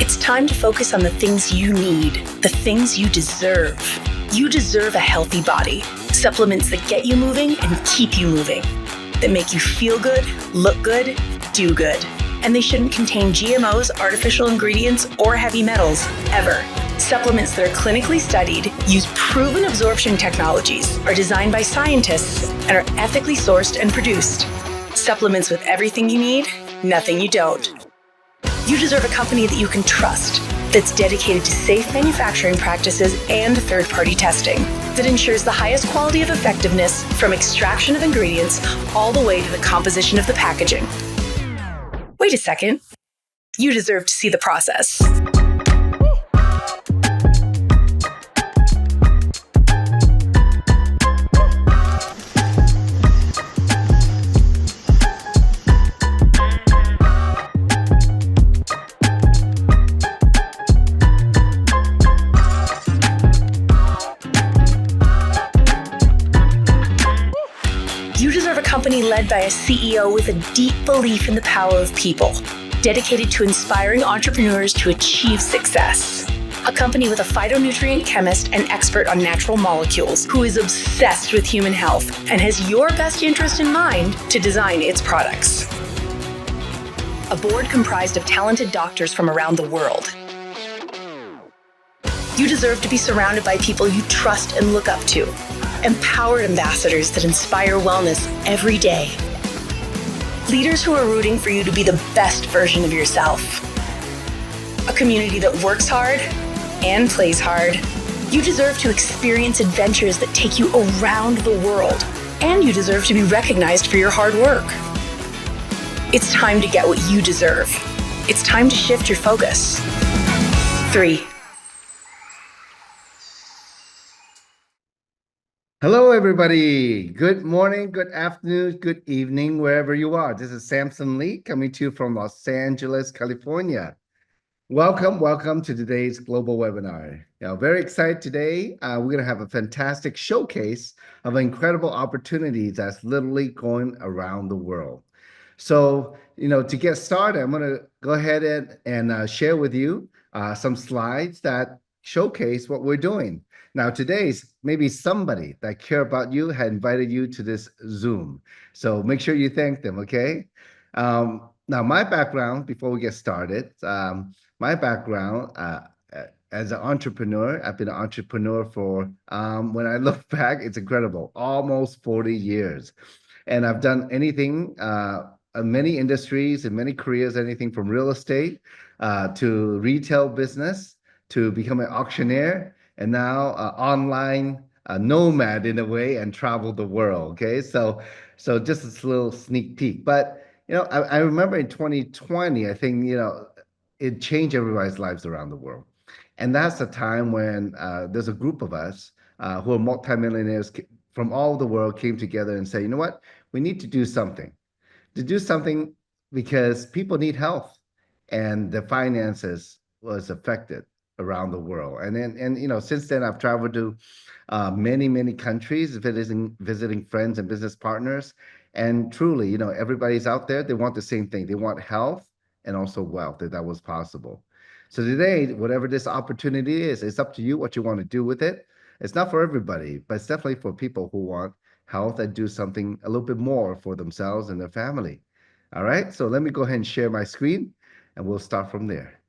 It's time to focus on the things you need, the things you deserve. You deserve a healthy body, supplements that get you moving and keep you moving, that make you feel good, look good, do good. And they shouldn't contain GMOs, artificial ingredients, or heavy metals, ever. Supplements that are clinically studied, use proven absorption technologies, are designed by scientists, and are ethically sourced and produced. Supplements with everything you need, nothing you don't. You deserve a company that you can trust, that's dedicated to safe manufacturing practices and third-party testing, that ensures the highest quality of effectiveness from extraction of ingredients all the way to the composition of the packaging. Wait a second. You deserve to see the process. You deserve a company led by a CEO with a deep belief in the power of people, dedicated to inspiring entrepreneurs to achieve success. A company with a phytonutrient chemist and expert on natural molecules who is obsessed with human health and has your best interest in mind to design its products. A board comprised of talented doctors from around the world. You deserve to be surrounded by people you trust and look up to. Empowered ambassadors that inspire wellness every day. Leaders who are rooting for you to be the best version of yourself. A community that works hard and plays hard. You deserve to experience adventures that take you around the world, and you deserve to be recognized for your hard work. It's time to get what you deserve. It's time to shift your focus. 3. Hello, everybody. Good morning, good afternoon, good evening, wherever you are. This is Samson Li coming to you from Los Angeles, California. Welcome to today's global webinar. Very excited today. We're going to have a fantastic showcase of incredible opportunities that's literally going around the world. So, to get started, I'm going to go ahead and share with you some slides that showcase what we're doing. Now, today's maybe somebody that care about you had invited you to this Zoom. So make sure you thank them, okay? Now, my background, before we get started, my background as an entrepreneur, I've been an entrepreneur for, when I look back, it's incredible, almost 40 years. And I've done anything, many industries and many careers, anything from real estate to retail business, to become an auctioneer, and now online nomad in a way, and travel the world. Okay, so just a little sneak peek. But I remember in 2020, I think it changed everybody's lives around the world, and that's the time when there's a group of us who are multimillionaires from all over the world came together and said, you know what, we need to do something. Because people need health, and the finances was affected around the world. And then since then I've traveled to many countries, visiting friends and business partners, and truly, everybody's out there, they want the same thing. They want health and also wealth, if that was possible. So today, whatever this opportunity is, it's up to you what you want to do with it. It's not for everybody, but it's definitely for people who want health and do something a little bit more for themselves and their family. All right, so let me go ahead and share my screen, and we'll start from there.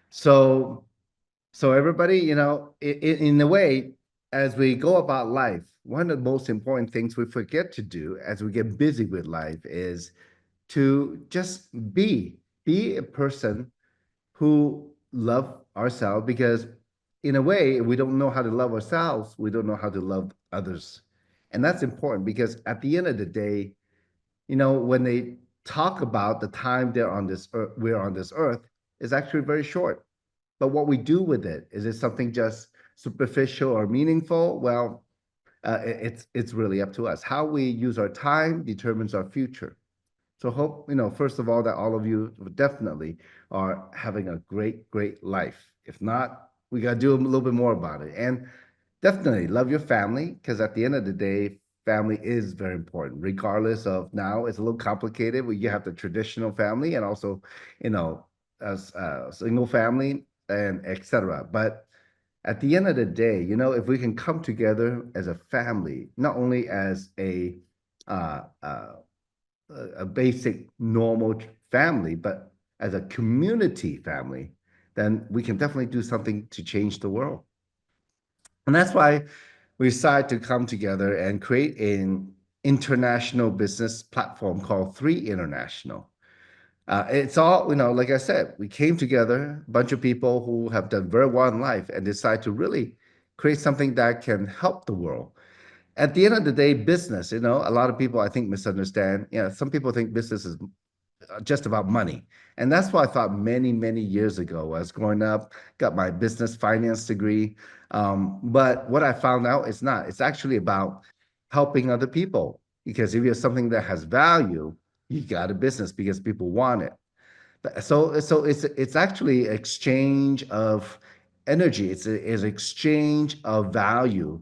So everybody, in a way, as we go about life, one of the most important things we forget to do as we get busy with life is to just be a person who love ourselves, because in a way, if we don't know how to love ourselves, we don't know how to love others. And that's important, because at the end of the day, when they talk about the time we're on this earth, is actually very short. But what we do with it, is it something just superficial or meaningful? Well, it's really up to us. How we use our time determines our future. So hope, first of all, that all of you definitely are having a great life. If not, we got to do a little bit more about it. And definitely love your family, because at the end of the day, family is very important, regardless of, now it's a little complicated where you have the traditional family and also, as single family and etc. But at the end of the day, if we can come together as a family, not only as uh, uh, a basic normal family, but as a community family, then we can definitely do something to change the world. And that's why we decided to come together and create an international business platform called Three International. It's all, like I said, we came together, a bunch of people who have done very well in life and decide to really create something that can help the world. At the end of the day, business, a lot of people I think misunderstand. Some people think business is just about money. And that's what I thought many, many years ago. I was growing up, got my business finance degree. But what I found out is not. It's actually about helping other people. Because if you have something that has value, you got a business because people want it. So it's actually exchange of energy. It's exchange of value.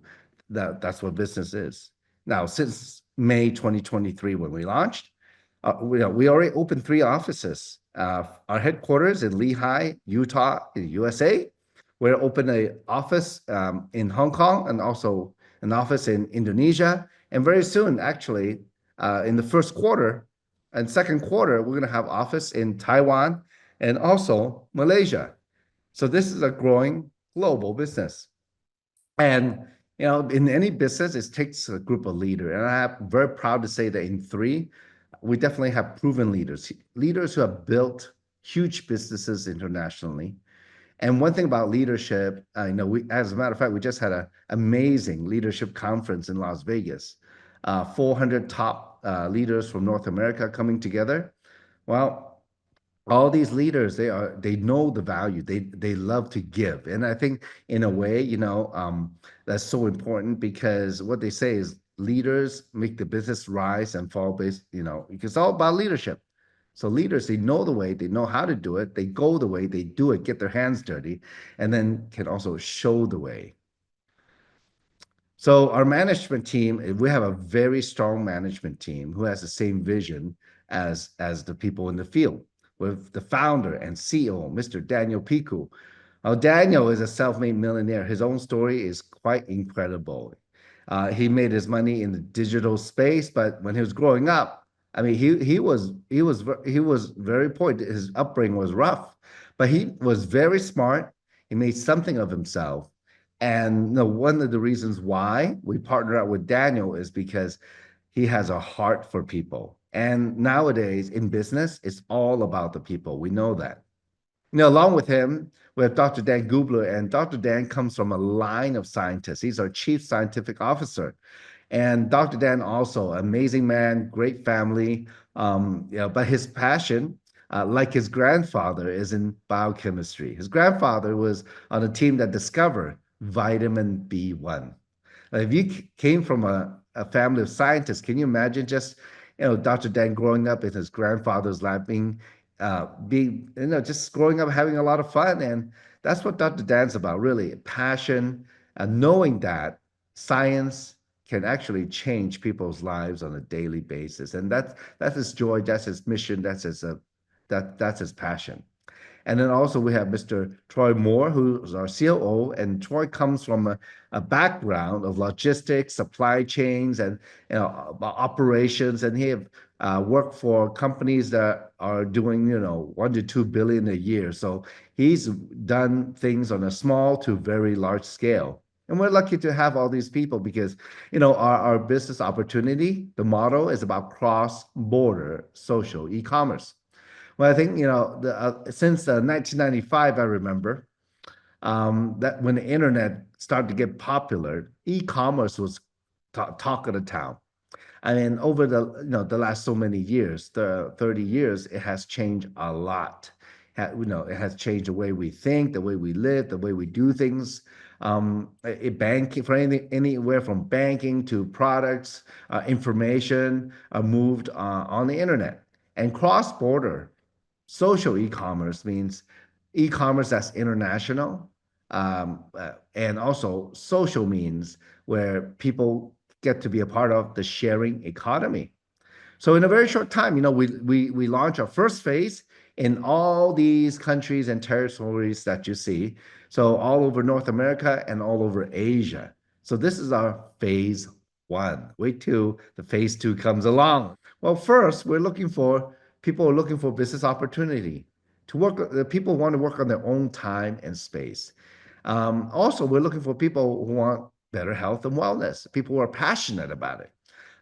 That's what business is. Now, since May 2023, when we launched, we already opened 3 offices. Our headquarters in Lehigh, Utah, in USA. We're open an office in Hong Kong and also an office in Indonesia. And very soon, actually, in the first quarter, and second quarter, we're going to have office in Taiwan and also Malaysia. So this is a growing global business. And in any business, it takes a group of leaders. And I'm very proud to say that in Three, we definitely have proven leaders, leaders who have built huge businesses internationally. And one thing about leadership, as a matter of fact, we just had an amazing leadership conference in Las Vegas. 400 top leaders from North America coming together. Well, all these leaders, they know the value. They love to give, and I think in a way, that's so important because what they say is leaders make the business rise and fall based. Because it's all about leadership. So leaders, they know the way, they know how to do it, they go the way, they do it, get their hands dirty, and then can also show the way. So our management team, we have a very strong management team who has the same vision as the people in the field. With the founder and CEO, Mr. Daniel Piku. Daniel is a self-made millionaire. His own story is quite incredible. He made his money in the digital space, but when he was growing up, I mean, he was very poor. His upbringing was rough, but he was very smart. He made something of himself. And one of the reasons why we partner up with Daniel is because he has a heart for people. And nowadays in business, it's all about the people. We know that. Along with him, we have Dr. Dan Gubler, and Dr. Dan comes from a line of scientists. He's our chief scientific officer. And Dr. Dan also, amazing man, great family. But his passion, like his grandfather, is in biochemistry. His grandfather was on a team that discovered vitamin B1. If you came from a family of scientists, can you imagine just, Dr. Dan growing up in his grandfather's lab, just growing up having a lot of fun. And that's what Dr. Dan's about, really passion and knowing that science can actually change people's lives on a daily basis. And that's his joy, that's his mission, that's his passion. And then also we have Mr. Troy Moore, who's our COO, and Troy comes from a background of logistics, supply chains, and operations, and he have worked for companies that are doing 1 to 2 billion a year. So he's done things on a small to very large scale. And we're lucky to have all these people because, our business opportunity, the model is about cross-border social e-commerce. Well, I think, since 1995, I remember that when the internet started to get popular, e-commerce was talk of the town. I mean, over the last so many years, the 30 years, it has changed a lot. It has changed the way we think, the way we live, the way we do things. Banking for anything, anywhere from banking to products, information are moved on the internet. And cross-border social e-commerce means e-commerce that's international, and also social means where people get to be a part of the sharing economy. So in a very short time, we launch our first phase in all these countries and territories that you see. So all over North America and all over Asia. So this is our phase one. Wait till the phase two comes along. Well, first, people are looking for business opportunity to work. The people want to work on their own time and space. Also, we're looking for people who want better health and wellness, people who are passionate about it.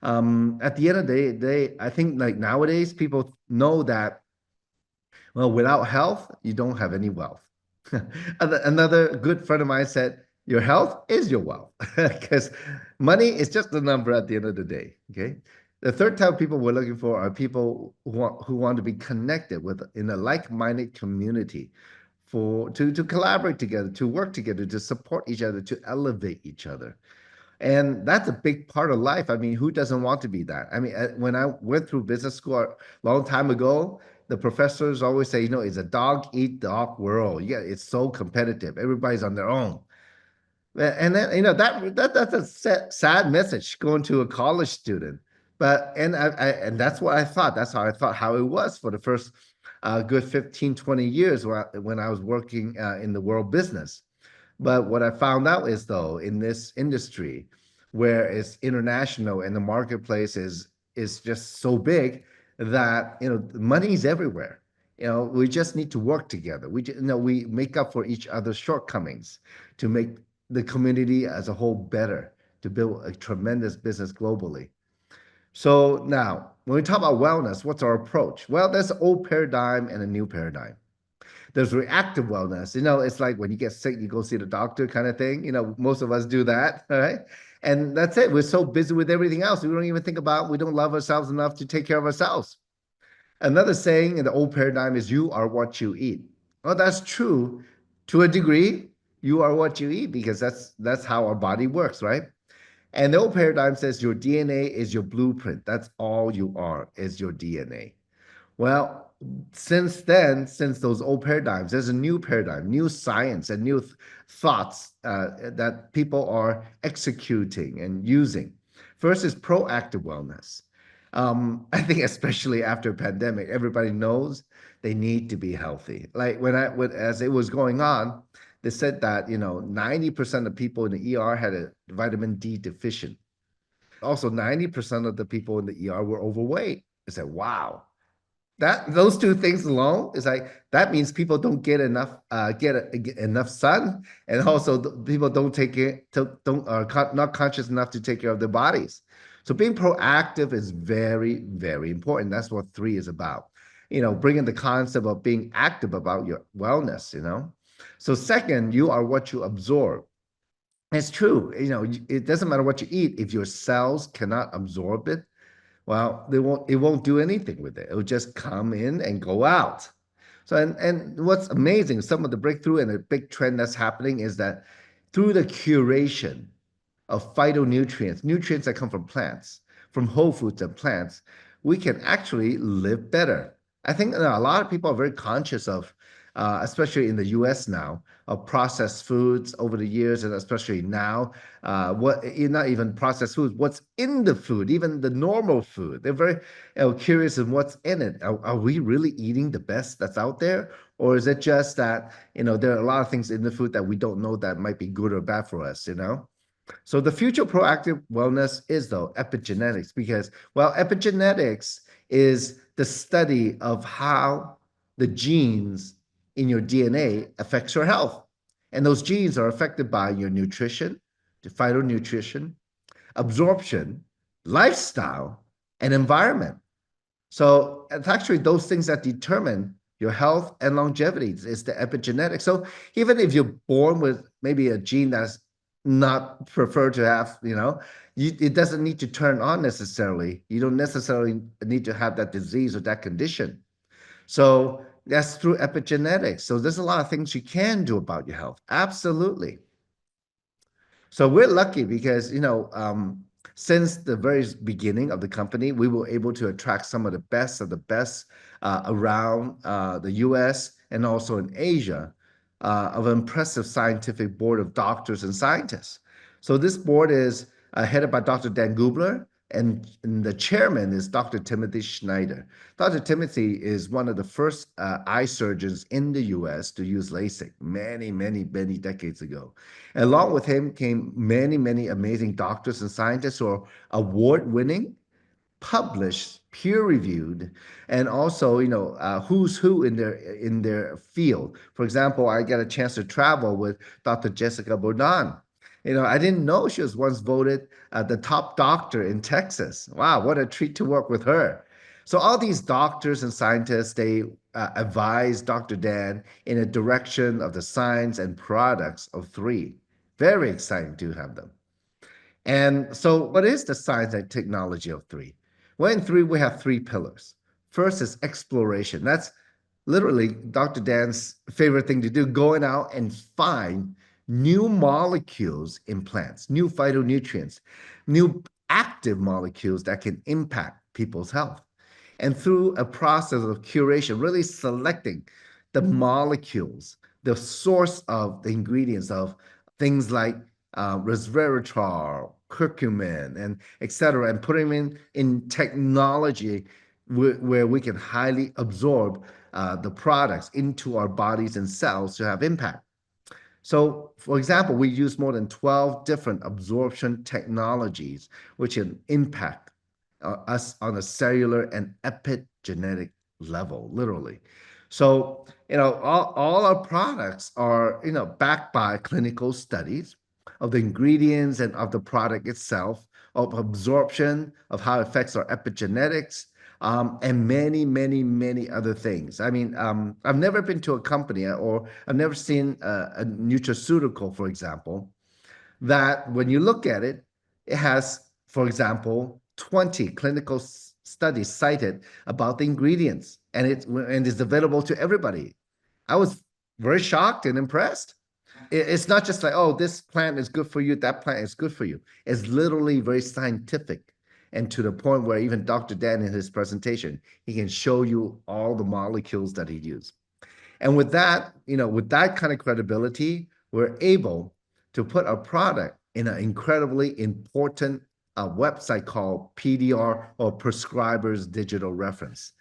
At the end of the day, I think like nowadays, people know that, well, without health, you don't have any wealth. Another good friend of mine said, your health is your wealth, because money is just a number at the end of the day. Okay. The third type of people we're looking for are people who want to be connected with in a like-minded community to collaborate together, to work together, to support each other, to elevate each other. And that's a big part of life. I mean, who doesn't want to be that? I mean, when I went through business school a long time ago, the professors always say, it's a dog eat dog world. Yeah, it's so competitive. Everybody's on their own. And then, that's a sad message going to a college student. But and that's what I thought. That's how I thought how it was for the first good 15, 20 years when I was working in the world business. But what I found out is, though, in this industry where it's international and the marketplace is just so big that money's everywhere. We just need to work together. We make up for each other's shortcomings to make the community as a whole better, to build a tremendous business globally. So now, when we talk about wellness, what's our approach? Well, there's an old paradigm and a new paradigm. There's reactive wellness. It's like when you get sick, you go see the doctor kind of thing. Most of us do that, all right? And that's it. We're so busy with everything else. We don't even think about, we don't love ourselves enough to take care of ourselves. Another saying in the old paradigm is you are what you eat. Well, that's true to a degree. You are what you eat because that's how our body works, right? And the old paradigm says your DNA is your blueprint. That's all you are, is your DNA. Well, since then, since those old paradigms, there's a new paradigm, new science, and new thoughts that people are executing and using. First is proactive wellness. I think especially after pandemic, everybody knows they need to be healthy. Like as it was going on, they said that 90% of people in the ER had a vitamin D deficient. Also, 90% of the people in the ER were overweight. I said, wow, that those two things alone is like that means people don't get get enough sun, and also people don't take it don't are not conscious enough to take care of their bodies. So being proactive is very, very important. That's what three is about. Bringing the concept of being active about your wellness. So second, you are what you absorb. It's true. It doesn't matter what you eat if your cells cannot absorb it. Well, it won't do anything with it. It'll just come in and go out. So and what's amazing, some of the breakthrough and a big trend that's happening is that through the curation of phytonutrients, nutrients that come from plants, from whole foods and plants, we can actually live better. I think a lot of people are very conscious of, especially in the US now, of processed foods over the years, and especially now, not even processed foods, what's in the food, even the normal food. They're very curious in what's in it. Are we really eating the best that's out there? Or is it just that, there are a lot of things in the food that we don't know that might be good or bad for us? So the future proactive wellness is, though, epigenetics, because, well, epigenetics is the study of how the genes in your DNA affects your health. And those genes are affected by your nutrition, the phytonutrition, absorption, lifestyle, and environment. So it's actually those things that determine your health and longevity is the epigenetics. So even if you're born with maybe a gene that's not preferred to have, it doesn't need to turn on necessarily. You don't necessarily need to have that disease or that condition. So that's through epigenetics. So there's a lot of things you can do about your health. Absolutely. So we're lucky because, since the very beginning of the company, we were able to attract some of the best around the US and also in Asia of an impressive scientific board of doctors and scientists. So this board is headed by Dr. Dan Gubler, And the chairman is Dr. Timothy Schneider. Dr. Timothy is one of the first eye surgeons in the US to use LASIK many, many, many decades ago. And along with him came many, many amazing doctors and scientists who are award winning, published, peer-reviewed, and also, who's who in their field. For example, I got a chance to travel with Dr. Jessica Bourdan. I didn't know she was once voted the top doctor in Texas. Wow, what a treat to work with her. So all these doctors and scientists, they advise Dr. Dan in a direction of the science and products of three. Very exciting to have them. And so, what is the science and technology of three? Well, in three, we have three pillars. First is exploration. That's literally Dr. Dan's favorite thing to do, going out and find new molecules in plants, new phytonutrients, new active molecules that can impact people's health. And through a process of curation, really selecting the molecules, the source of the ingredients of things like resveratrol, curcumin, and et cetera, and putting them in technology where we can highly absorb the products into our bodies and cells to have impact. So, for example, we use more than 12 different absorption technologies, which can impact us on a cellular and epigenetic level, literally. So, all our products are, backed by clinical studies of the ingredients and of the product itself, of absorption, of how it affects our epigenetics, and many, many, many other things. I mean, I've never been to a company or I've never seen a nutraceutical, for example, that when you look at it, it has, for example, 20 clinical studies cited about the ingredients, and it's available to everybody. I was very shocked and impressed. It's not just like, oh, this plant is good for you, that plant is good for you. It's literally very scientific, and to the point where even Dr. Dan in his presentation, he can show you all the molecules that he used. And with that kind of credibility, we're able to put our product in an incredibly important website called PDR, or Prescribers Digital Reference.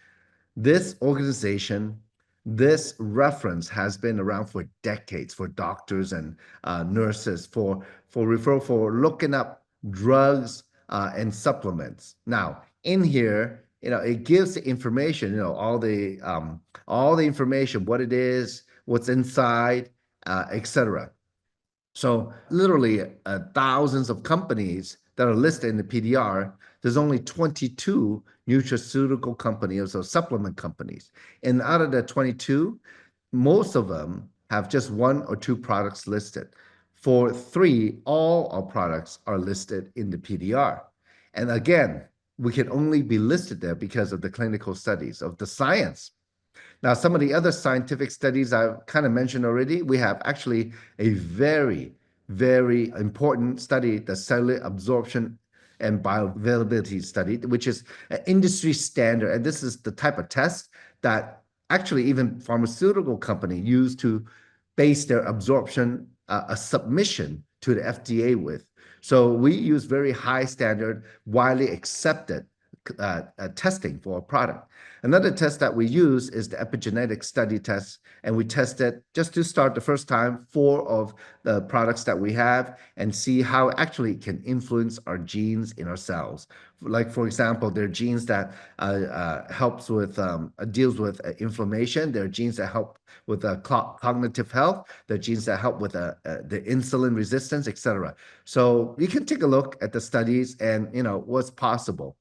This organization, this reference has been around for decades for doctors and nurses for referral, for looking up drugs and supplements. Now, in here, it gives the information, all the information, what it is, what's inside, etc. So literally thousands of companies that are listed in the PDR, there's only 22 nutraceutical companies or supplement companies. And out of the 22, most of them have just one or two products listed. For three, all our products are listed in the PDR. And again, we can only be listed there because of the clinical studies of the science. Now, some of the other scientific studies I've kind of mentioned already, we have actually a very, very important study, the cellular absorption and bioavailability study, which is an industry standard. And this is the type of test that actually even pharmaceutical company use to base their absorption a submission to the FDA with. So we use very high standard, widely accepted testing for a product. Another test that we use is the epigenetic study test, and we test it just to start the first time 4 of the products that we have and see how actually it can influence our genes in our cells. Like, for example, there are genes that helps with deals with inflammation. There are genes that help with cognitive health. There are genes that help with the insulin resistance, etc. So you can take a look at the studies and what's possible.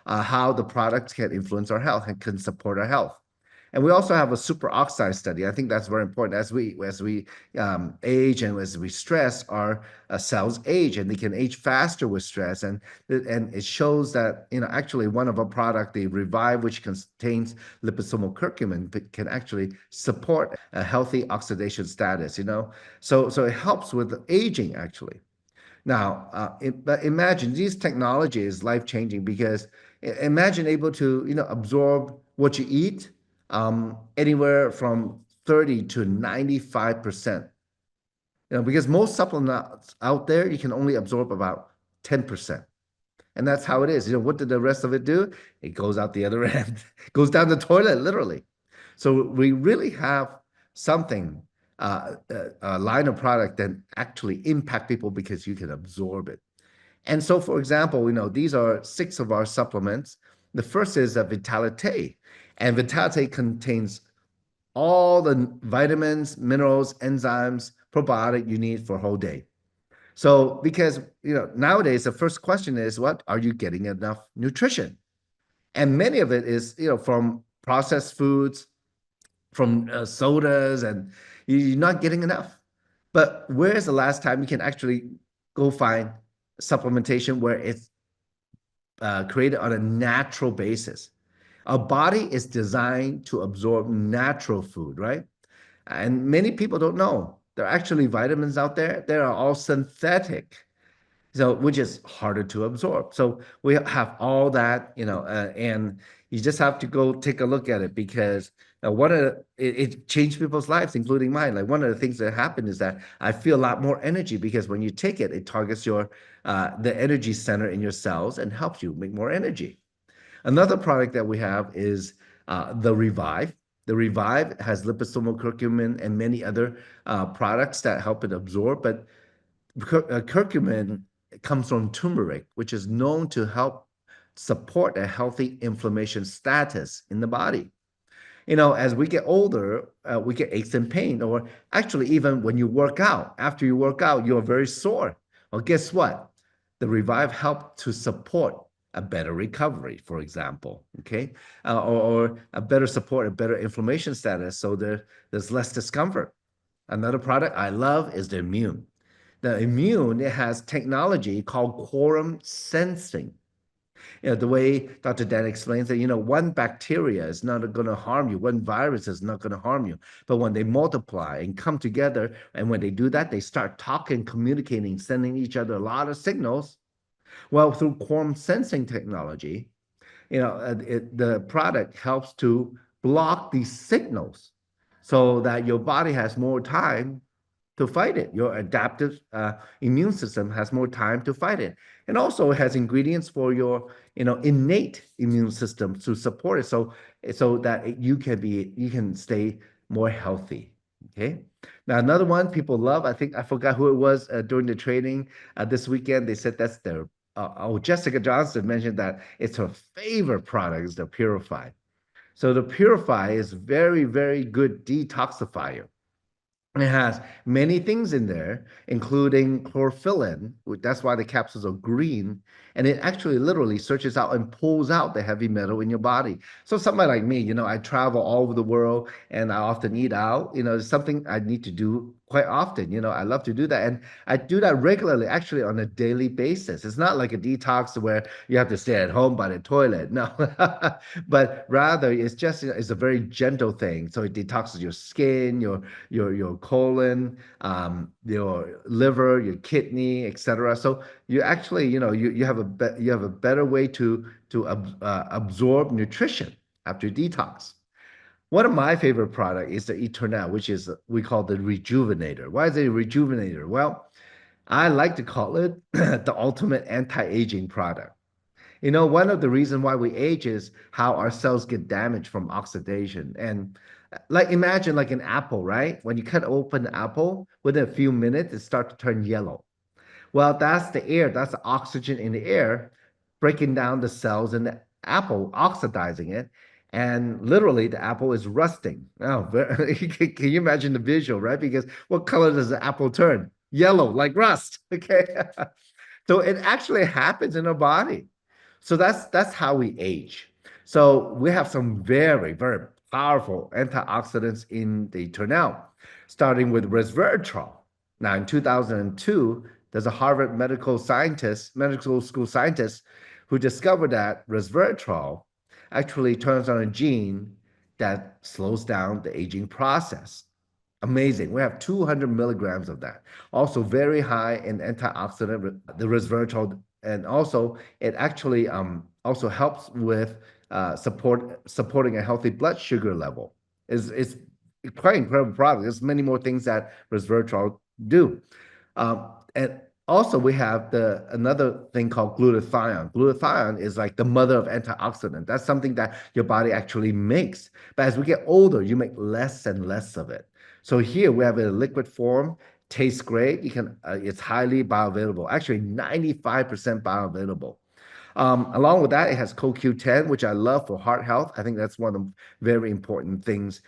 How the products can influence our health and can support our health. And we also have a superoxide study. I think that's very important. As we age and as we stress, our cells age, and they can age faster with stress. And it shows that actually one of our product, the Revive, which contains liposomal curcumin, can actually support a healthy oxidation status. So it helps with aging actually. Now, but imagine these technology is life-changing, because imagine able to absorb what you eat, anywhere from 30 to 95%. Because most supplements out there, you can only absorb about 10%. And that's how it is. What did the rest of it do? It goes out the other end, goes down the toilet, literally. So we really have something, a line of product that actually impact people because you can absorb it. And so, for example, these are 6 of our supplements. The first is a Vitalite, and Vitalite contains all the vitamins, minerals, enzymes, probiotic you need for a whole day. So, because nowadays the first question is, what are you getting enough nutrition? And many of it is from processed foods, from sodas, and you're not getting enough. But where's the last time you can actually go find supplementation where it's created on a natural basis? Our body is designed to absorb natural food, right? And many people don't know. There are actually vitamins out there. They are all synthetic, so which is harder to absorb. So we have all that, and you just have to go take a look at it because it changed people's lives, including mine. Like one of the things that happened is that I feel a lot more energy because when you take it, it targets the energy center in your cells and helps you make more energy. Another product that we have is the Revive. The Revive has liposomal curcumin and many other products that help it absorb. But curcumin comes from turmeric, which is known to help support a healthy inflammation status in the body. As we get older, we get aches and pain, or actually, even when you work out, after you work out, you're very sore. Well, guess what? The Revive help to support a better recovery, for example, okay? Or a better support, a better inflammation status, so there's less discomfort. Another product I love is the Immune. The Immune, it has technology called quorum sensing. The way Dr. Dan explains that, one bacteria is not going to harm you, one virus is not going to harm you. But when they multiply and come together, and when they do that, they start talking, communicating, sending each other a lot of signals. Well, through quorum sensing technology, the product helps to block these signals so that your body has more time to fight it. Your adaptive immune system has more time to fight it. And also it has ingredients for your, innate immune system to support it so that you can stay more healthy. Okay. Now, another one people love, I think I forgot who it was during the training this weekend. They said that's their, Jessica Johnson mentioned that it's her favorite product is the Purify. So the Purify is very, very good detoxifier. It has many things in there, including chlorophyllin. That's why the capsules are green. And it actually literally searches out and pulls out the heavy metal in your body. So somebody like me, I travel all over the world and I often eat out. It's something I need to do quite often. I love to do that. And I do that regularly, actually on a daily basis. It's not like a detox where you have to stay at home by the toilet. No, but rather it's a very gentle thing. So it detoxes your skin, your colon, your liver, your kidney, etc. So you actually, you have a better way to absorb nutrition after detox. One of my favorite product is the Eternal, which is we call the Rejuvenator. Why is it a Rejuvenator? Well, I like to call it the ultimate anti-aging product. One of the reasons why we age is how our cells get damaged from oxidation. And like imagine like an apple, right? When you cut open the apple, within a few minutes, it starts to turn yellow. Well, that's the air, that's the oxygen in the air breaking down the cells in the apple, oxidizing it. And literally, the apple is rusting. Oh, can you imagine the visual, right? Because what color does the apple turn? Yellow, like rust. Okay. So it actually happens in our body. So that's how we age. So we have some very, very powerful antioxidants in the Eternal, starting with resveratrol. Now, in 2002, there's a Harvard medical school scientist who discovered that resveratrol actually turns on a gene that slows down the aging process. Amazing. We have 200 milligrams of that. Also very high in antioxidant, the resveratrol, and also it actually also helps with supporting a healthy blood sugar level. It's quite incredible product. There's many more things that resveratrol do. And Also, we have the another thing called glutathione. Glutathione is like the mother of antioxidant. That's something that your body actually makes. But as we get older, you make less and less of it. So here we have it in liquid form, tastes great. You can it's highly bioavailable. Actually, 95% bioavailable. Along with that, it has CoQ10, which I love for heart health. I think that's one of the very important things,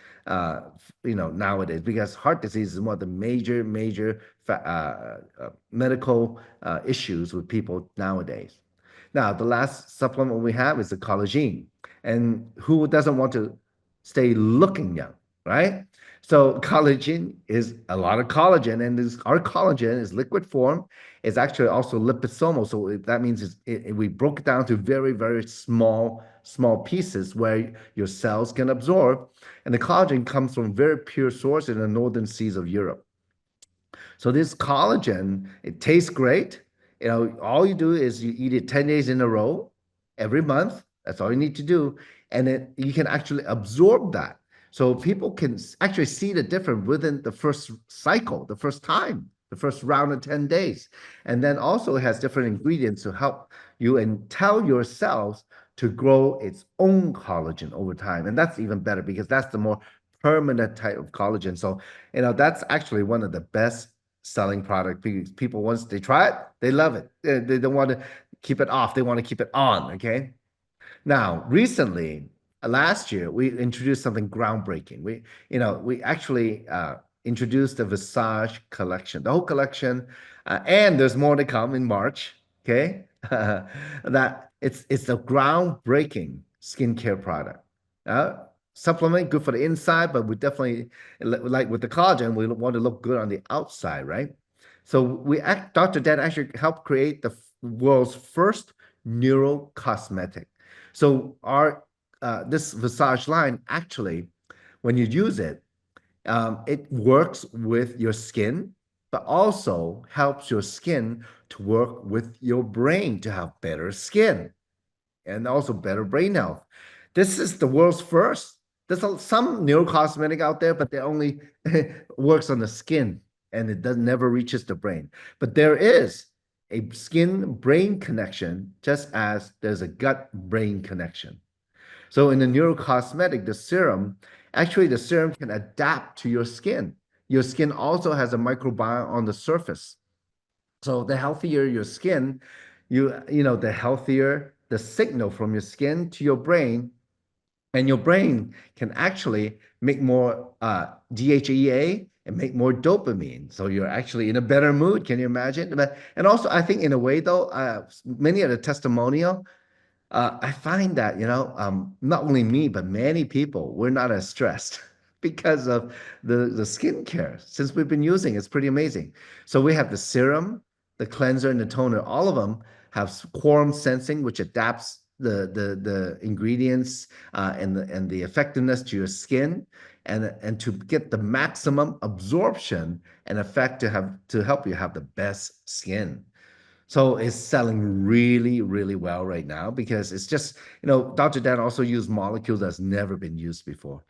nowadays, because heart disease is one of the major medical issues with people nowadays. Now, the last supplement we have is the collagen. And who doesn't want to stay looking young, right? So collagen is a lot of collagen, and our collagen is liquid form. It's actually also liposomal, so that means we broke it down to very small pieces where your cells can absorb. And the collagen comes from very pure source in the northern seas of Europe. So this collagen, it tastes great. All you do is you eat it 10 days in a row every month. That's all you need to do. And then you can actually absorb that. So people can actually see the difference within the first cycle, the first time, the first round of 10 days. And then also it has different ingredients to help you and tell your cells to grow its own collagen over time. And that's even better because that's the more permanent type of collagen. So, that's actually one of the best selling product. People, once they try it, they love it. They don't want to keep it off. They want to keep it on. Okay. Now, recently, last year, we introduced something groundbreaking. We actually introduced the Visage collection, the whole collection, and there's more to come in March. Okay, that it's a groundbreaking skincare product. Uh, Supplement good for the inside, but we definitely like with the collagen, we want to look good on the outside, right? So Dr. Dan actually helped create the world's first neural cosmetic. So our this Visage line actually, when you use it, it works with your skin, but also helps your skin to work with your brain to have better skin and also better brain health. This is the world's first. There's some neurocosmetic out there, but they only works on the skin and it does never reaches the brain. But there is a skin brain connection, just as there's a gut brain connection. So in the neurocosmetic, the serum can adapt to your skin. Your skin also has a microbiome on the surface. So the healthier your skin, the healthier the signal from your skin to your brain, and your brain can actually make more DHEA and make more dopamine. So you're actually in a better mood. Can you imagine? And also, I think in a way though, many of the testimonial I find that, not only me, but many people, we're not as stressed because of the skincare. Since we've been using, it's pretty amazing. So we have the serum, the cleanser, and the toner. All of them have quorum sensing, which adapts the ingredients and the effectiveness to your skin, and to get the maximum absorption and effect to help you have the best skin. So it's selling really well right now because it's just, Dr. Dan also used molecules that's never been used before.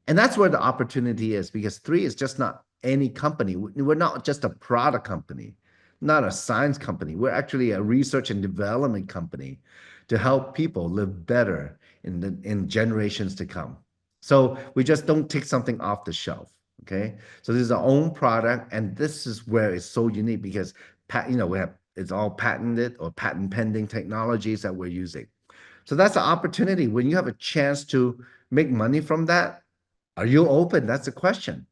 And that's where the opportunity is because three is just not any company. We're not just a product company, not a science company. We're actually a research and development company to help people live better in generations to come. So we just don't take something off the shelf. Okay. So this is our own product. And this is where it's so unique because, we have it's all patented or patent pending technologies that we're using. So that's an opportunity. When you have a chance to make money from that, are you open? That's the question.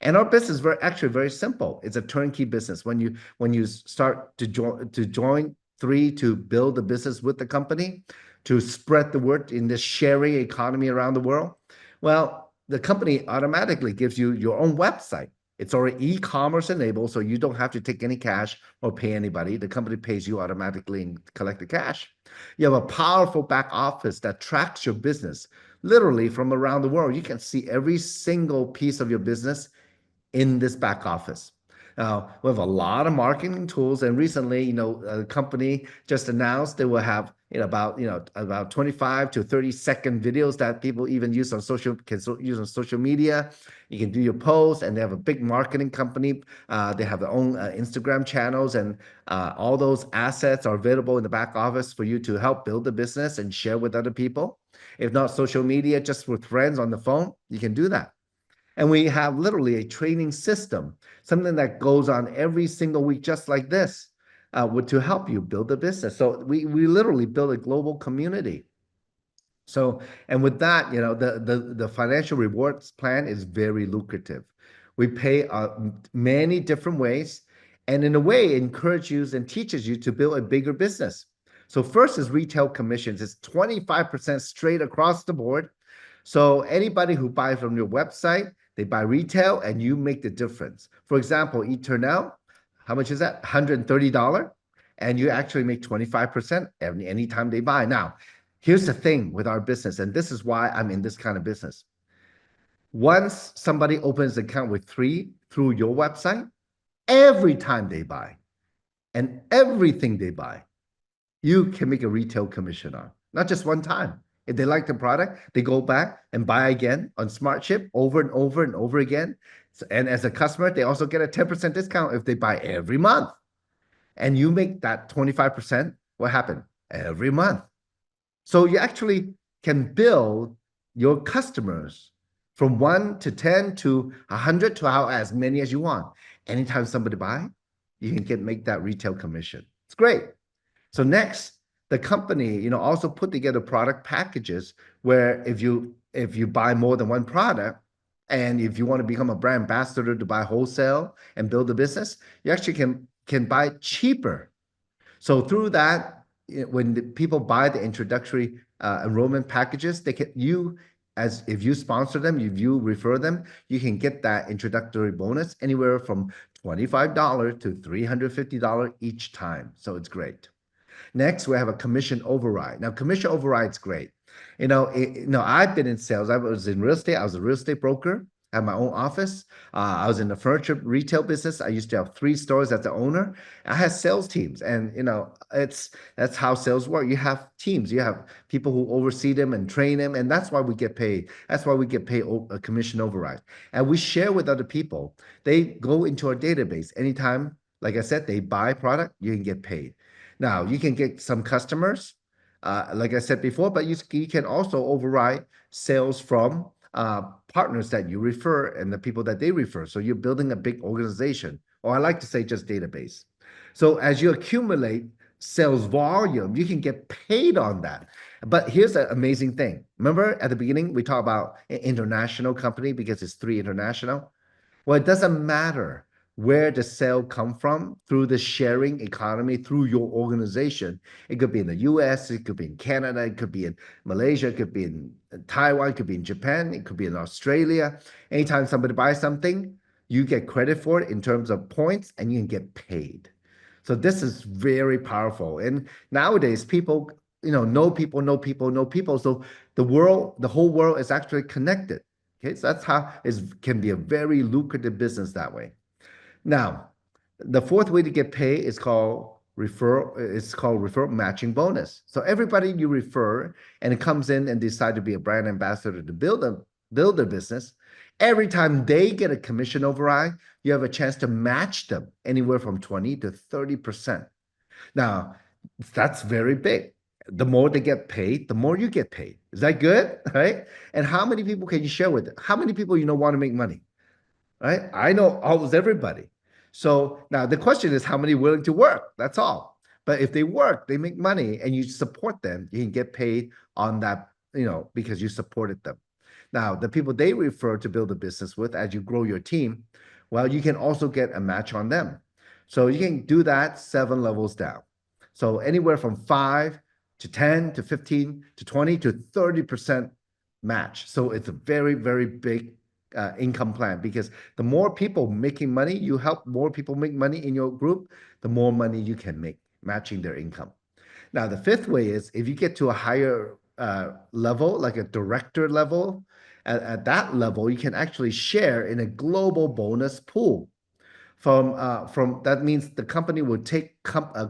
And our business is actually very simple. It's a turnkey business. When you start to join three to build a business with the company, to spread the word in this sharing economy around the world, well, the company automatically gives you your own website. It's already e-commerce enabled, so you don't have to take any cash or pay anybody. The company pays you automatically and collect the cash. You have a powerful back office that tracks your business literally from around the world. You can see every single piece of your business in this back office. Now, we have a lot of marketing tools, and recently, a company just announced they will have about 25 to 30-second videos that people even use on use on social media. You can do your posts, and they have a big marketing company. They have their own Instagram channels, and all those assets are available in the back office for you to help build the business and share with other people. If not social media, just with friends on the phone, you can do that. And we have literally a training system, something that goes on every single week, just like this, to help you build a business. So we literally build a global community. So, and with that, the financial rewards plan is very lucrative. We pay many different ways, and in a way, it encourages and teaches you to build a bigger business. So first is retail commissions. It's 25% straight across the board. So anybody who buys from your website, they buy retail, and you make the difference. For example, Eternel, how much is that? $130, and you actually make 25% anytime they buy. Now, here's the thing with our business, and this is why I'm in this kind of business. Once somebody opens an account with through your website, every time they buy and everything they buy, you can make a retail commission on, not just one time. If they like the product, they go back and buy again on SmartShip over and over and over again. And as a customer, they also get a 10% discount if they buy every month. And you make that 25%, what happened? Every month. So you actually can build your customers from 1 to 10 to 100 to as many as you want. Anytime somebody buy, you can make that retail commission. It's great. So next, the company, also put together product packages where if you buy more than one product, and if you want to become a brand ambassador to buy wholesale and build a business, you actually can buy cheaper. So through that, when the people buy the introductory enrollment packages, if you sponsor them, if you refer them, you can get that introductory bonus anywhere from $25 to $350 each time. So it's great. Next, we have a commission override. Now, commission override's great. I've been in sales. I was in real estate. I was a real estate broker. I had my own office. I was in the furniture retail business. I used to have 3 stores as the owner. I had sales teams, and that's how sales work. You have teams. You have people who oversee them and train them, and that's why we get paid. That's why we get paid a commission override, and we share with other people. They go into our database anytime. Like I said, they buy product, you can get paid. Now, you can get some customers, like I said before, but you can also override sales from partners that you refer and the people that they refer. So you're building a big organization, or I like to say just database. So as you accumulate sales volume, you can get paid on that. But here's the amazing thing. Remember at the beginning, we talked about an international company because it's 3 international. Well, it doesn't matter where the sale come from through the sharing economy, through your organization. It could be in the US, it could be in Canada, it could be in Malaysia, it could be in Taiwan, it could be in Japan, it could be in Australia. Anytime somebody buys something, you get credit for it in terms of points, and you can get paid. So this is very powerful. And nowadays, people, know people, know people, know people. So the whole world is actually connected. Okay, so that's how it can be a very lucrative business that way. Now, the fourth way to get paid is called referral. It's called referral matching bonus. So everybody you refer and it comes in and decide to be a brand ambassador to build their business, every time they get a commission override, you have a chance to match them anywhere from 20 to 30%. Now, that's very big. The more they get paid, the more you get paid. Is that good? Right? And how many people can you share with? How many people want to make money? Right? I know almost everybody. So now the question is how many are willing to work? That's all. But if they work, they make money, and you support them, you can get paid on that, because you supported them. Now, the people they refer to build a business with, as you grow your team, well, you can also get a match on them. So you can do that 7 levels down. So anywhere from 5 to 10 to 15 to 20 to 30% match. So it's a very, very big income plan, because the more people making money, you help more people make money in your group, the more money you can make matching their income. Now, the 5th way is if you get to a higher level, like a director level, at that level, you can actually share in a global bonus pool. From that means the company will take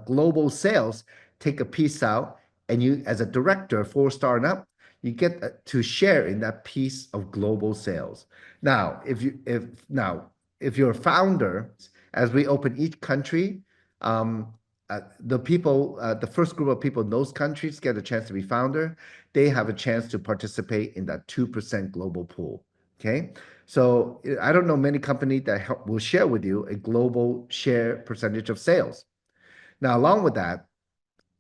global sales, take a piece out, and you, as a director for startup, you get to share in that piece of global sales. Now, if you're a founder, as we open each country, um, the first group of people in those countries get a chance to be founder. They have a chance to participate in that 2% global pool. Okay. So I don't know many companies that will share with you a global share percentage of sales. Now, along with that,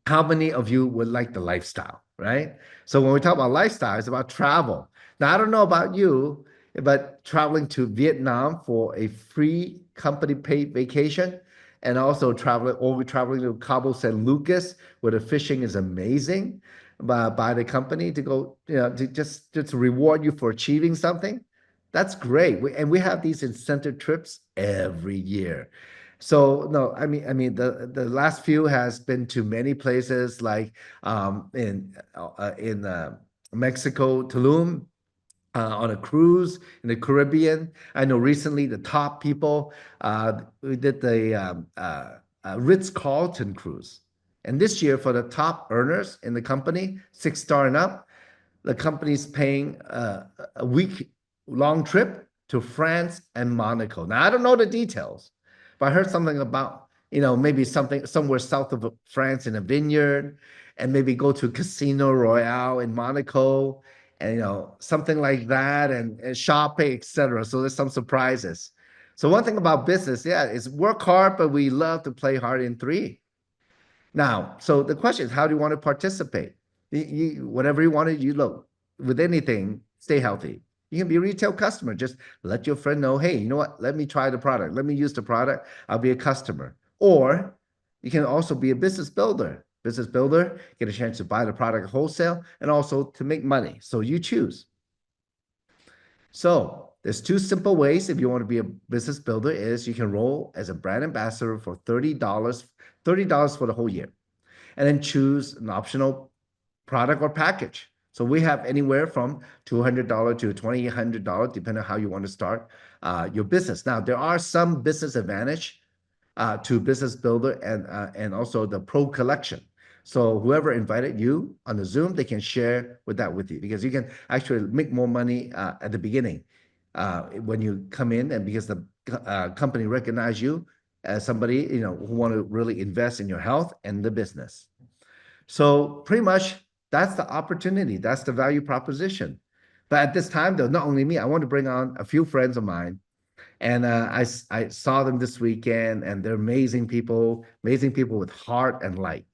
how many of you would like the lifestyle, right? So when we talk about lifestyle, it's about travel. Now, I don't know about you, but traveling to Vietnam for a free company paid vacation and also traveling to Cabo San Lucas where the fishing is amazing by the company to go, to just to reward you for achieving something. That's great. And we have these incentive trips every year. So no, I mean the last few has been to many places like in Mexico, Tulum, on a cruise in the Caribbean. I know recently the top people we did the Ritz-Carlton cruise, and this year for the top earners in the company, 6 star and up, the company's paying a week long trip to France and Monaco. Now, I don't know the details, but I heard something about, maybe something somewhere south of France in a vineyard, and maybe go to Casino Royale in Monaco, and, something like that, and shopping, etc. So there's some surprises. So one thing about business, yeah, is work hard, but we love to play hard in three. Now, so the question is, how do you want to participate? Whatever you want to, you look with anything, stay healthy. You can be a retail customer. Just let your friend know, hey, you know what? Let me try the product. Let me use the product. I'll be a customer. Or you can also be a business builder. Business builder, get a chance to buy the product wholesale and also to make money. So you choose. So there's two simple ways if you want to be a business builder is you can roll as a brand ambassador for $30 for the whole year, and then choose an optional product or package. So we have anywhere from $200 to $2,800, depending on how you want to start your business. Now, there are some business advantage to Business Builder and also the Pro Collection. So whoever invited you on the Zoom, they can share with that with you because you can actually make more money at the beginning when you come in, and because the company recognize you as somebody who want to really invest in your health and the business. So pretty much that's the opportunity. That's the value proposition. But at this time, though, not only me, I want to bring on a few friends of mine, and I saw them this weekend, and they're amazing people with heart and light.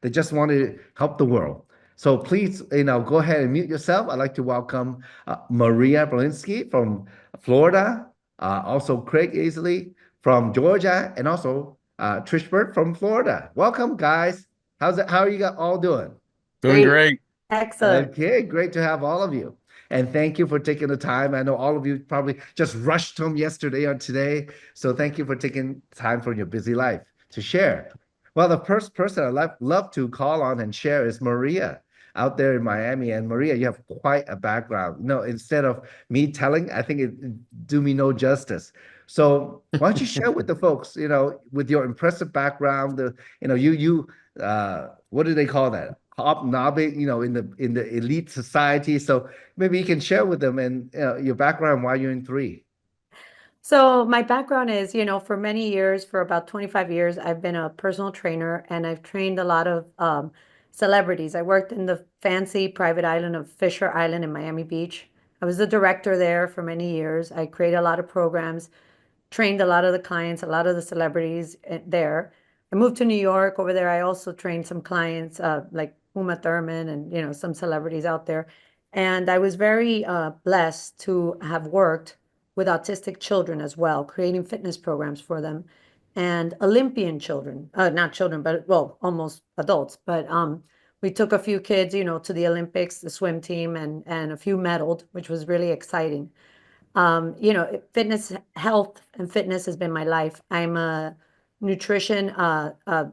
They just want to help the world. So please, go ahead and mute yourself. I'd like to welcome Maria Berlinksi from Florida, also Craig Easley from Georgia, and also Trish Burt from Florida. Welcome, guys. How are you all doing? Doing great. Excellent. Okay, great to have all of you. And thank you for taking the time. I know all of you probably just rushed home yesterday or today. So thank you for taking time from your busy life to share. Well, the first person I'd love to call on and share is Maria out there in Miami. And Maria, you have quite a background. Instead of me telling, I think it do me no justice. So why don't you share with the folks, with your impressive background, what do they call that? Hobnobbing, in the elite society. So maybe you can share with them and your background while you're in three. So my background is, for many years, for about 25 years, I've been a personal trainer and I've trained a lot of celebrities. I worked in the fancy private island of Fisher Island in Miami Beach. I was the director there for many years. I created a lot of programs, trained a lot of the clients, a lot of the celebrities there. I moved to New York. Over there, I also trained some clients like Uma Thurman and some celebrities out there. And I was very blessed to have worked with autistic children as well, creating fitness programs for them, and Olympian children, not children, but well, almost adults. But we took a few kids, to the Olympics, the swim team, and a few medaled, which was really exciting. Fitness, health, and fitness has been my life. I'm a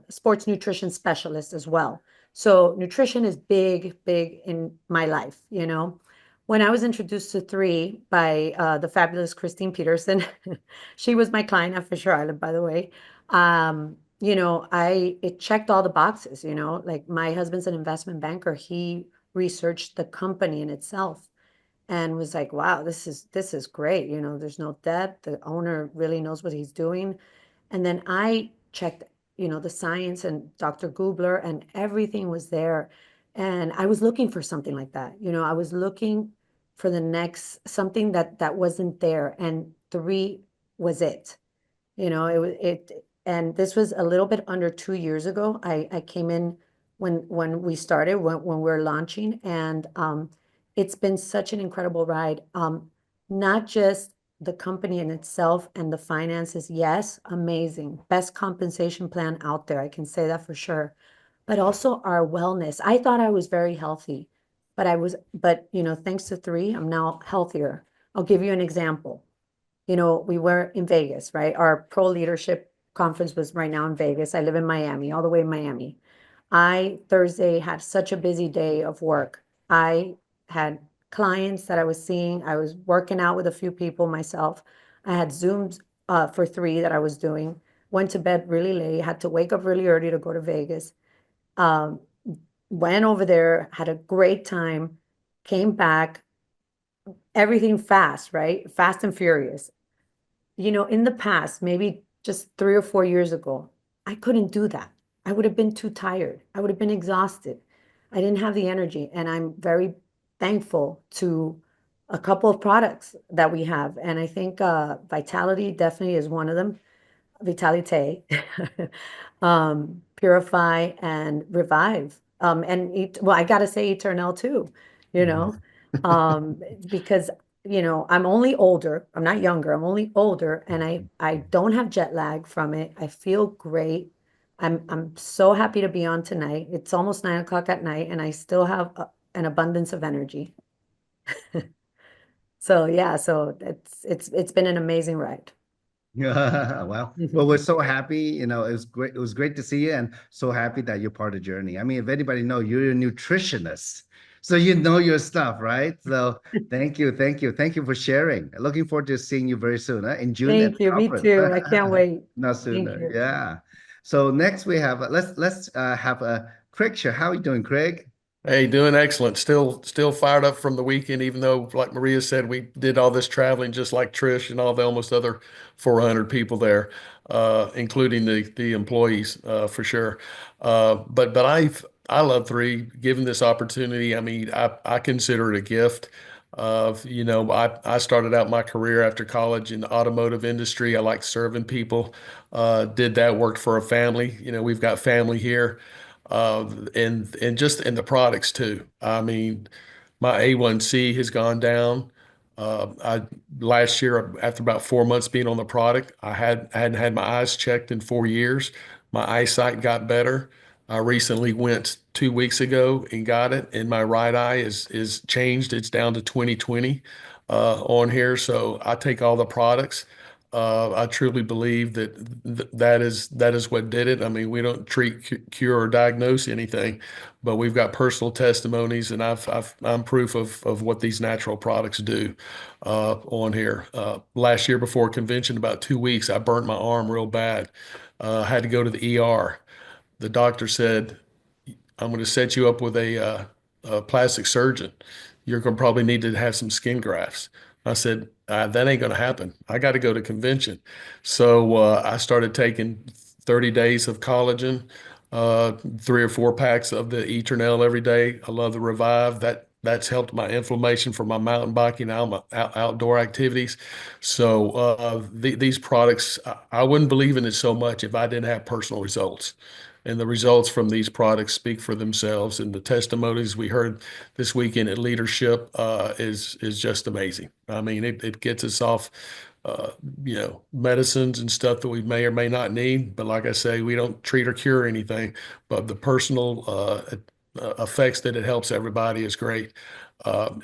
sports nutrition specialist as well. So nutrition is big, big in my life. When I was introduced to three by the fabulous Christine Peterson, she was my client at Fisher Island, by the way. it checked all the boxes, like my husband's an investment banker. He researched the company in itself and was like, wow, this is great. There's no debt. The owner really knows what he's doing. And then I checked, the science and Dr. Gubler, and everything was there. And I was looking for something like that. I was looking for the next something that wasn't there. And three was it. And this was a little bit under 2 years ago. I came in when we started, when we were launching, and it's been such an incredible ride. Not just the company in itself and the finances, yes, amazing. Best compensation plan out there. I can say that for sure. But also our wellness. I thought I was very healthy, but thanks to three, I'm now healthier. I'll give you an example. We were in Vegas, right? Our pro leadership conference was right now in Vegas. I live in Miami, all the way in Miami. I Thursday had such a busy day of work. I had clients that I was seeing. I was working out with a few people myself. I had Zooms for three that I was doing. Went to bed really late, had to wake up really early to go to Vegas. Um, Went over there, had a great time, came back, everything fast, right? Fast and furious. In the past, maybe just 3 or 4 years ago, I couldn't do that. I would have been too tired. I would have been exhausted. I didn't have the energy. And I'm very thankful to a couple of products that we have. And I think Vitality definitely is one of them. Vitalite, Purify, and Revive. Well, I gotta say Eternal too, you know, um, because I'm only older. I'm not younger. I'm only older, and I don't have jet lag from it. I feel great. I'm so happy to be on tonight. It's almost 9 o'clock at night, and I still have an abundance of energy. So yeah, so it's been an amazing ride. Yeah, well, we're so happy. It was great. It was great to see you, and so happy that you're part of the journey. I mean, if anybody know, you're a nutritionist, so you know your stuff, right? So thank you for sharing. Looking forward to seeing you very soon, in June at Thank the you. Me conference. too. I can't wait. Not Thank sooner, you. yeah. So next we have let's have a Craig share. How are you doing, Craig? Hey, doing excellent. Still fired up from the weekend, even though, like Maria said, we did all this traveling just like Trish and all the almost other 400 people there, including the employees, for sure. But I love three, given this opportunity. I mean, I consider it a gift. I started out my career after college in the automotive industry. I like serving people. Did that, worked for a family. We've got family here, and just in the products too. I mean, my A1C has gone down. I last year, after about 4 months being on the product, I hadn't had my eyes checked in 4 years. My eyesight got better. I recently went 2 weeks ago and got it, and my right eye is changed. It's down to 20/20 on here. So I take all the products. I truly believe that that is what did it. I mean, we don't treat, cure, or diagnose anything, but we've got personal testimonies, and I'm proof of what these natural products do on here. Last year before convention, about 2 weeks, I burnt my arm real bad. Had to go to the ER. The doctor said, I'm going to set you up with a plastic surgeon. You're going to probably need to have some skin grafts. I said, that ain't going to happen. I got to go to convention. So I started taking 30 days of collagen, 3 or 4 packs of the Eternel every day. I love the Revive. That's helped my inflammation for my mountain biking, outdoor activities. So these products, I wouldn't believe in it so much if I didn't have personal results. And the results from these products speak for themselves. And the testimonies we heard this weekend at Leadership is just amazing. I mean, it gets us off, medicines and stuff that we may or may not need. But like I say, we don't treat or cure anything, but the personal effects that it helps everybody is great.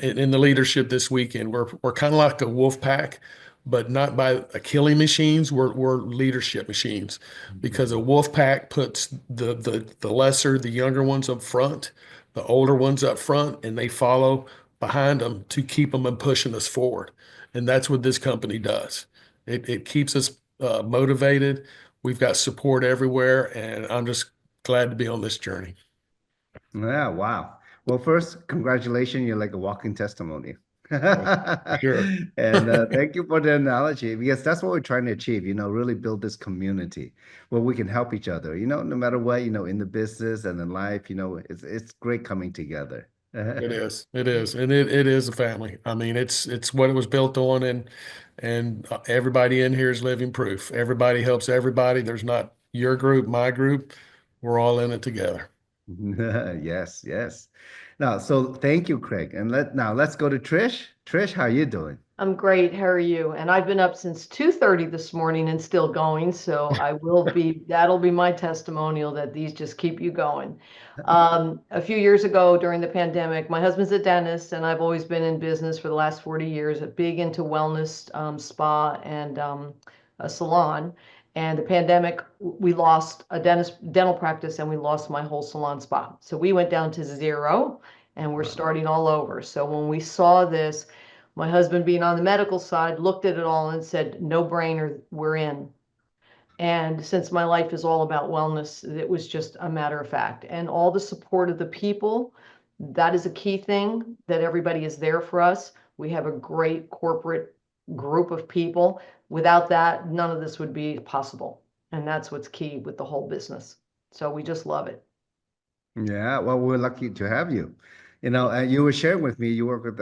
In the Leadership this weekend, we're kind of like a wolf pack, but not by a killing machines. We're leadership machines, because a wolf pack puts the lesser, the younger ones up front, the older ones up front, and they follow behind them to keep them and pushing us forward. And that's what this company does. It keeps us motivated. We've got support everywhere, and I'm just glad to be on this journey. Yeah, wow. Well, first, congratulations. You're like a walking testimony. Sure. And thank you for the analogy because that's what we're trying to achieve, really build this community where we can help each other, no matter what, in the business and in life, it's great coming together. It is. It is. And it is a family. I mean, it's what it was built on, and everybody in here is living proof. Everybody helps everybody. There's not your group, my group. We're all in it together. Yes, yes. Now, so thank you, Craig. And let's go to Trish. Trish, how you doing? I'm great. How are you? And I've been up since 2:30 this morning and still going. So that'll be my testimonial that these just keep you going. A few years ago during the pandemic, my husband's a dentist and I've always been in business for the last 40 years, big into wellness, spa and a salon. And the pandemic, we lost a dental practice and we lost my whole salon spa. So we went down to zero and we're starting all over. So when we saw this, my husband, being on the medical side, looked at it all and said, no brainer, we're in. And since my life is all about wellness, it was just a matter of fact. And all the support of the people, that is a key thing, that everybody is there for us. We have a great corporate group of people. Without that, none of this would be possible. And that's what's key with the whole business. So we just love it. Yeah, well, we're lucky to have you. You were sharing with me, you work with,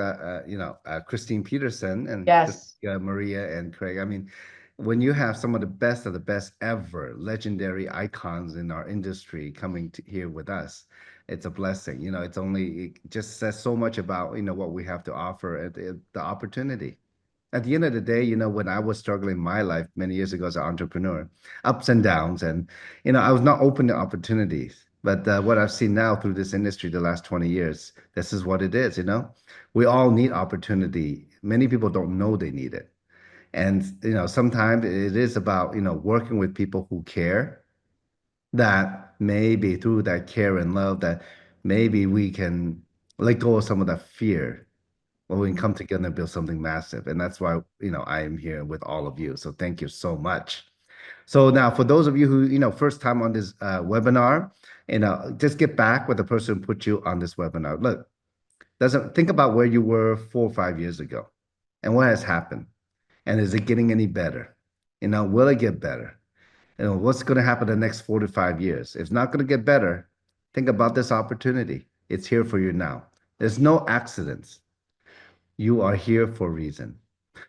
Christine Peterson and Yes. Maria and Craig. I mean, when you have some of the best ever legendary icons in our industry coming to here with us, it's a blessing. It just says so much about, what we have to offer and the opportunity. At the end of the day, when I was struggling in my life many years ago as an entrepreneur, ups and downs, and, I was not open to opportunities. But what I've seen now through this industry the last 20 years, this is what it is. We all need opportunity. Many people don't know they need it. And, sometimes it is about, working with people who care, that maybe through that care and love, that maybe we can let go of some of that fear, or we can come together and build something massive. And that's why, I am here with all of you. So thank you so much. So now for those of you who, first time on this webinar, just get back with the person who put you on this webinar. Look, think about where you were 4 or 5 years ago and what has happened. And is it getting any better? Will it get better? What's going to happen the next 4 to 5 years? If it's not going to get better, think about this opportunity. It's here for you now. There's no accidents. You are here for a reason.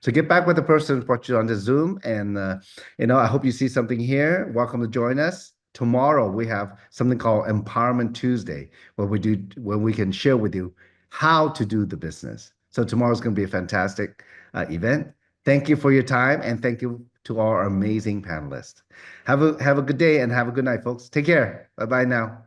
So get back with the person who brought you on the Zoom. And, I hope you see something here. Welcome to join us. Tomorrow, we have something called Empowerment Tuesday, where we can share with you how to do the business. So tomorrow's going to be a fantastic event. Thank you for your time. And thank you to our amazing panelists. Have a good day and have a good night, folks. Take care. Bye-bye now.